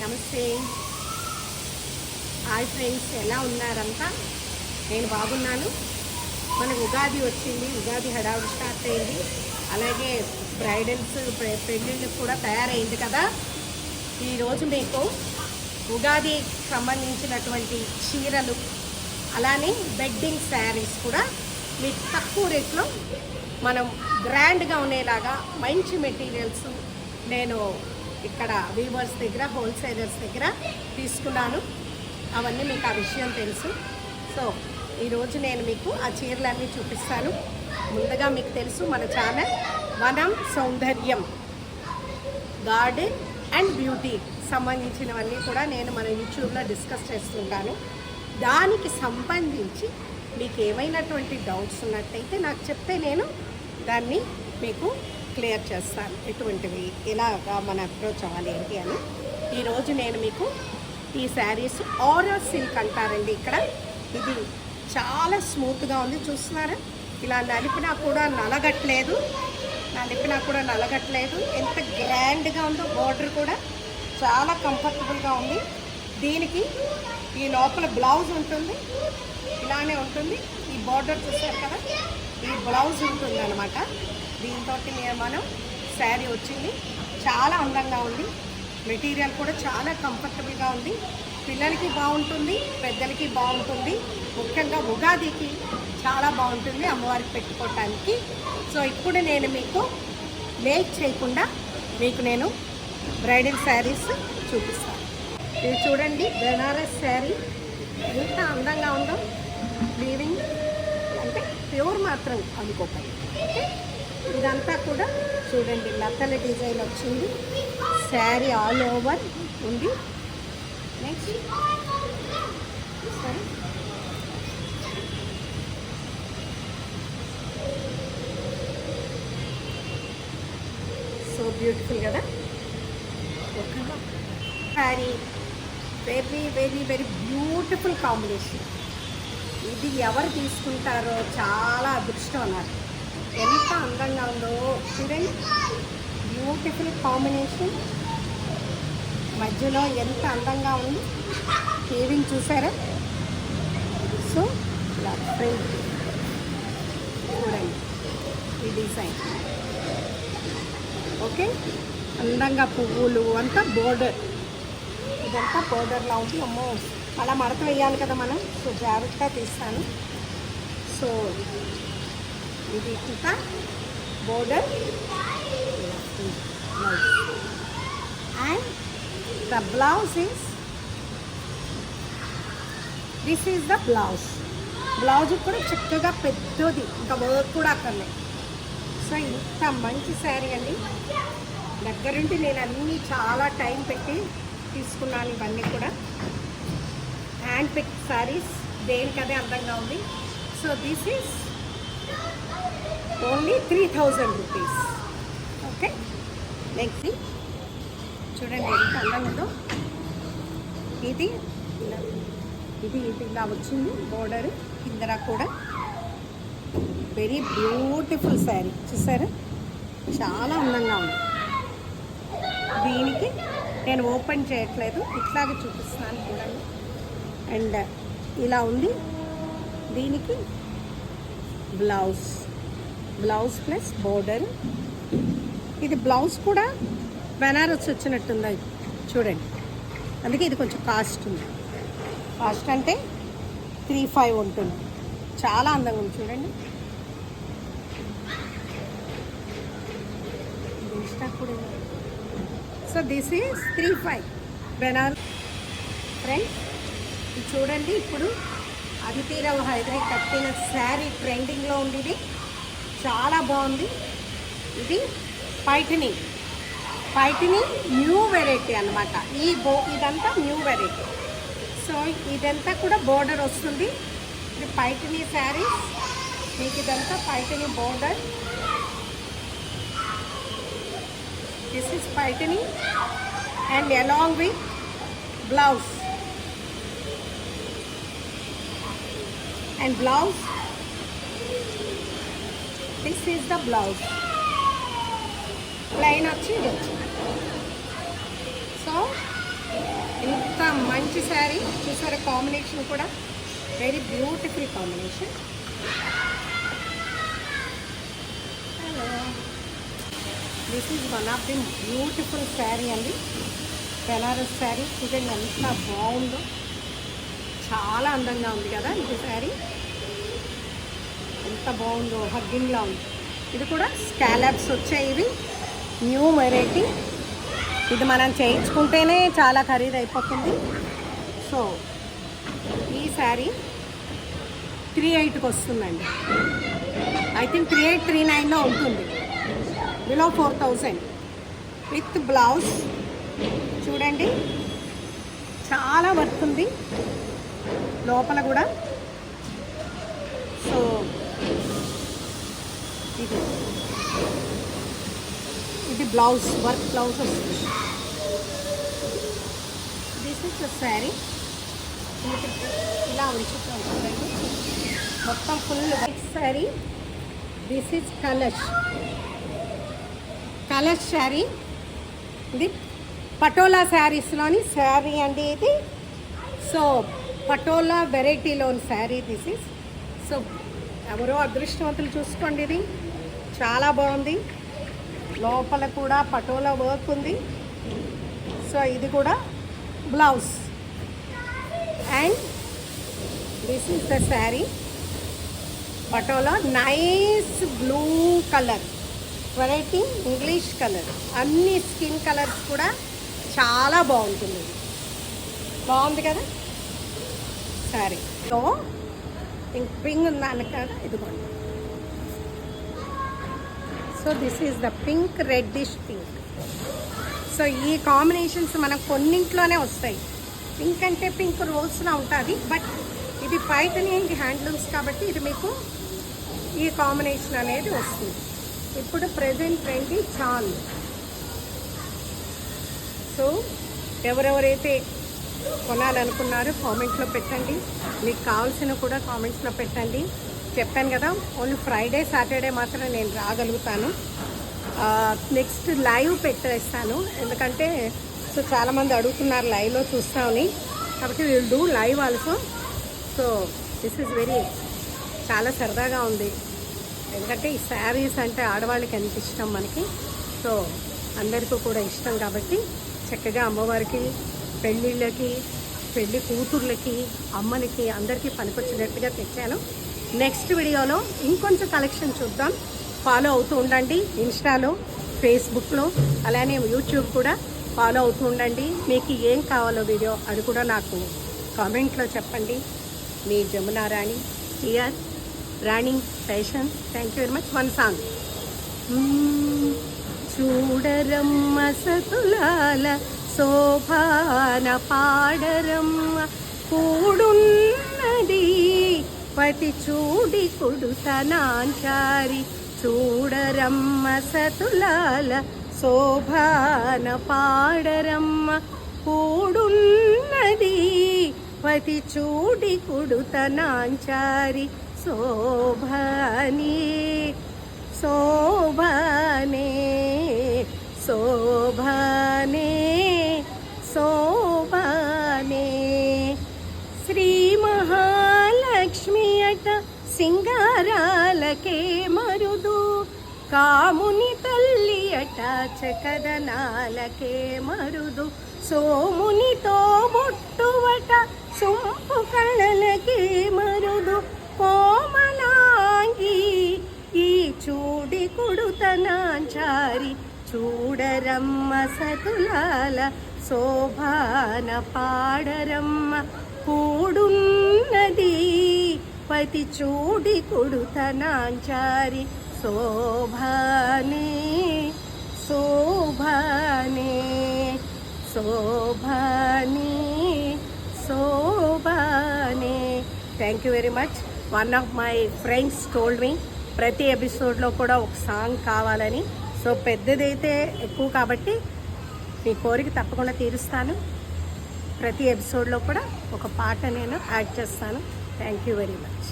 నమస్తే. Hi friends, ఎలా ఉన్నారంతా? నేను బాగున్నాను. మనకు ఉగాది వచ్చింది, ఉగాది హడావుడి స్టార్ట్ అయింది. అలాగే బ్రైడల్స్ పెళ్ళిళ్ళకి కూడా తయారైంది కదా. ఈరోజు మీకు ఉగాదికి సంబంధించినటువంటి చీరలు, అలానే వెడ్డింగ్ శారీస్ కూడా మీకు తక్కువ రేట్లో మనం గ్రాండ్గా ఉండేలాగా మంచి మెటీరియల్స్ నేను ఇక్కడ వీవర్స్ దగ్గర, హోల్సేలర్స్ దగ్గర తీసుకున్నాను. అవన్నీ మీకు ఆ విషయం తెలుసు. సో ఈరోజు నేను మీకు ఆ చీరలన్నీ చూపిస్తాను. ముందుగా మీకు తెలుసు మన ఛానల్ వనం సౌందర్యం, గార్డెన్ అండ్ బ్యూటీ సంబంధించినవన్నీ కూడా నేను మన యూట్యూబ్లో డిస్కస్ చేస్తుంటాను. దానికి సంబంధించి మీకు ఏమైనటువంటి డౌట్స్ ఉన్నట్టయితే నాకు చెప్తే నేను దాన్ని మీకు క్లియర్ చేస్తాను. ఎటువంటివి ఎలాగా మన అప్రోచ్ అవ్వాలి ఏంటి అని. ఈరోజు నేను మీకు ఈ శారీస్ ఆరా సిల్క్ అంటారండి. ఇక్కడ ఇది చాలా స్మూత్గా ఉంది, చూస్తున్నారా? ఇలా నలిపినా కూడా నలగట్లేదు, ఎంత గ్రాండ్గా ఉందో. బార్డర్ కూడా చాలా కంఫర్టబుల్గా ఉంది. దీనికి ఈ లోపల బ్లౌజ్ ఉంటుంది, ఇలానే ఉంటుంది. ఈ బార్డర్ చూసారు కదా, ఈ బ్లౌజ్ ఉంటుంది అనమాట. దీంతో మనం శారీ వచ్చింది. చాలా అందంగా ఉంది. మెటీరియల్ కూడా చాలా కంఫర్టబుల్గా ఉంది. పిల్లలకి బాగుంటుంది, పెద్దలకి బాగుంటుంది. ముఖ్యంగా ఉగాదికి చాలా బాగుంటుంది అమ్మవారికి పెట్టుకోవటానికి. సో ఇప్పుడు నేను మీకు లేట్ చేయకుండా మీకు నేను బ్రైడల్ శారీస్ చూపిస్తాను. ఇది చూడండి, బెనారస్ శారీ ఎంత అందంగా ఉందో. వీవింగ్ అంటే ప్యూర్ మాత్రం అనుకోకండి. ఓకే, ఇదంతా కూడా చూడండి, లతల డిజైన్ వచ్చింది. శారీ ఆల్ ఓవర్ ఉంది. నెక్స్ట్ సరే, సో బ్యూటిఫుల్ కదా. ఓకేనా, sari very very very beautiful combination. ఇది ఎవరు తీసుకుంటారో చాలా అదృష్టం అన్నారు. ఎంత అందంగా ఉందో చూడండి, బ్యూటిఫుల్ కాంబినేషన్. మధ్యలో ఎంత అందంగా ఉంది, కేవింగ్ చూసారా? సో ఇలా ప్రింట్ చూడండి, ఈ డిజైన్ ఓకే. అందంగా పువ్వులు అంతా బోర్డర్, ఇదంతా బోర్డర్లా ఉంది. అమ్మో, అలా మడత వేయాలి కదా మనం, సో జాగ్రత్తగా తీస్తాను. సో ఇది ఇంకా border and the blouse is, this is the blouse. Blouse కూడా చక్కగా పెద్దది, ఇంకా వర్క్ కూడా అక్కర్లేదు. సో ఇంత మంచి శారీ అండి. దగ్గరుండి నేను అన్నీ చాలా టైం పెట్టి తీసుకున్నాను. ఇవన్నీ కూడా హ్యాండ్ పిక్ శారీస్, దేనికదే అందంగా ఉంది. So this is only 3000 rupees. Okay, next చూడండి ఎంత అందంగా ఉందో. ఇది ఇలా వచ్చింది బోర్డర్, కిందన కూడా వెరీ బ్యూటిఫుల్ శారీ. చూసారా, చాలా అందంగా ఉంది. దీనికి నేను ఓపెన్ చేయట్లేదు, ఇట్లాగే చూపిస్తున్నాను చూడండి. అండ్ ఇలా ఉంది. దీనికి బ్లౌజ్ ప్లస్ బోర్డర్. ఇది బ్లౌజ్ కూడా బెనారస్ వచ్చినట్టుంది చూడండి, అందుకే ఇది కొంచెం కాస్ట్ ఉంది. కాస్ట్ అంటే 3500 ఉంటుంది. చాలా అందంగా ఉంది చూడండి. So this is 3500 Banaras. Friends ఇది చూడండి, ఇప్పుడు అదితిరావు హైదరీ కట్టిన శారీ ట్రెండింగ్లో ఉంది. ఇది చాలా బాగుంది. ఇది పైఠిని న్యూ వెరైటీ అనమాట. ఇదంతా న్యూ వెరైటీ. సో ఇదంతా కూడా బోర్డర్ వస్తుంది. ఇది పైఠిని శారీస్. మీకు ఇదంతా Paithani border. This is Paithani and along with blouse. And blouse, this is the blouse. Plain వచ్చి ఇది. సో మంచి శారీ చూసారా, కాంబినేషన్ కూడా very beautiful combination. Hello, this is one of the beautiful sari అండి, బెనారస్ శారీ. చూడండి ఎంత బాగుందో, చాలా అందంగా ఉంది కదా ఇది శారీ, ఎంత బాగుందో, హగ్గింగ్లా ఉంది. ఇది కూడా స్కాలప్స్ వచ్చాయి, ఇవి న్యూ వెరైటీ. ఇది మనం చేయించుకుంటేనే చాలా ఖరీదు అయిపోతుంది. సో ఈ శారీ 3,800కి వస్తుందండి. ఐ థింక్ 3,800, 3,900లో ఉంటుంది, బిలో 4,000 విత్ బ్లౌజ్. చూడండి చాలా వర్క్ ఉంది లోపల కూడా. సో ఇది బ్లౌజ్, వర్క్ బ్లౌజ్ వస్తుంది. దిస్ ఇస్ ద శారీ, ఇలా ఉంచుతుందండి మొత్తం full sari. This is Kalash sari. ఇది పటోలా శారీస్లోని శారీ అండి ఇది. సో పటోలా వెరైటీలోని శారీ దిస్ ఇస్. సో ఎవరో అదృష్టవంతులు చూసుకోండి, ఇది చాలా బాగుంది. లోపల కూడా పటోలా వర్క్ ఉంది. సో ఇది కూడా blouse. And this is the sari, patola, nice blue colour variety, English colour. అన్ని స్కిన్ కలర్స్ కూడా చాలా బాగుంటుంది. బాగుంది కదా శారీ. సో పింక్ ఉందాను కదా, ఇదిగోండి. So this is the pink, reddish pink. So ఈ కాంబినేషన్స్ మనకు కొన్నింట్లోనే వస్తాయి. పింక్ అంటే పింక్ రోల్స్లో ఉంటుంది, బట్ ఇది పైథని హ్యాండ్లూమ్స్ కాబట్టి ఇది మీకు ఈ కాంబినేషన్ అనేది వస్తుంది. ఇప్పుడు ప్రెజెంట్ ట్రెండీ చాలు. సో ఎవరెవరైతే కొనాలనుకున్నారో కామెంట్లో పెట్టండి, మీకు కావాల్సిన కూడా కామెంట్స్లో పెట్టండి. చెప్పాను కదా, ఓన్లీ ఫ్రైడే సాటర్డే మాత్రం నేను రాగలుగుతాను. నెక్స్ట్ లైవ్ పెట్టేస్తాను, ఎందుకంటే సో చాలామంది అడుగుతున్నారు లైవ్లో చూస్తామని, కాబట్టి will do live also. So this is very, చాలా సరదాగా ఉంది, ఎందుకంటే ఈ శారీస్ అంటే ఆడవాళ్ళకి ఎంత ఇష్టం మనకి. సో అందరికీ కూడా ఇష్టం కాబట్టి చక్కగా అమ్మవారికి, పెళ్ళిళ్ళకి, పెళ్ళి కూతుర్లకి, అమ్మలకి అందరికీ పనికొచ్చినట్టుగా తెచ్చాను. నెక్స్ట్ వీడియోలో ఇంకొంచెం కలెక్షన్ చూద్దాం. ఫాలో అవుతూ ఉండండి ఇన్స్టాలో, ఫేస్బుక్లో, అలానే యూట్యూబ్ కూడా ఫాలో అవుతూ ఉండండి. మీకు ఏం కావాలో వీడియో అది కూడా నాకు కామెంట్లో చెప్పండి. మీ Jamuna Rani here, Rani fashion. Thank you very much. One song. చూడరమ్మ సతులాల శోభాన పాడరమ్మ, కూడున్నది పతి చూడి కుడుతనాంచారి. చూడరమ్మ సతులాల శోభాన పాడరమ్మ, కూడున్నది పతి చూడి కుడుతనాంచారి. శోభాని శోభానే శోభానే శోభానే. శ్రీ మహాలక్ష్మి అట సింగారాలకే మరుదు, కాముని తల్లి అట చకదనాలకే మరుదు. సోమునితో బొట్టువట సొంపు కళలకే మరుదు. కోమలాంగి ఈ చూడి కుడుతనాంచారి. చూడరమ్మ సతులాల శోభాన పాడరమ్మ, కూడున్నది పతి చూడి కుడుతనాంచారి. శోభానే శోభానే శోభానే శోభానే. Thank you very much. One of my friends told me ప్రతి ఎపిసోడ్లో కూడా ఒక సాంగ్ కావాలని. సో పెద్దదైతే ఎక్కువ కాబట్టి మీ కోరిక తప్పకుండా తీరుస్తాను. ప్రతి ఎపిసోడ్లో కూడా ఒక పాట నేను యాడ్ చేస్తాను. Thank you very much.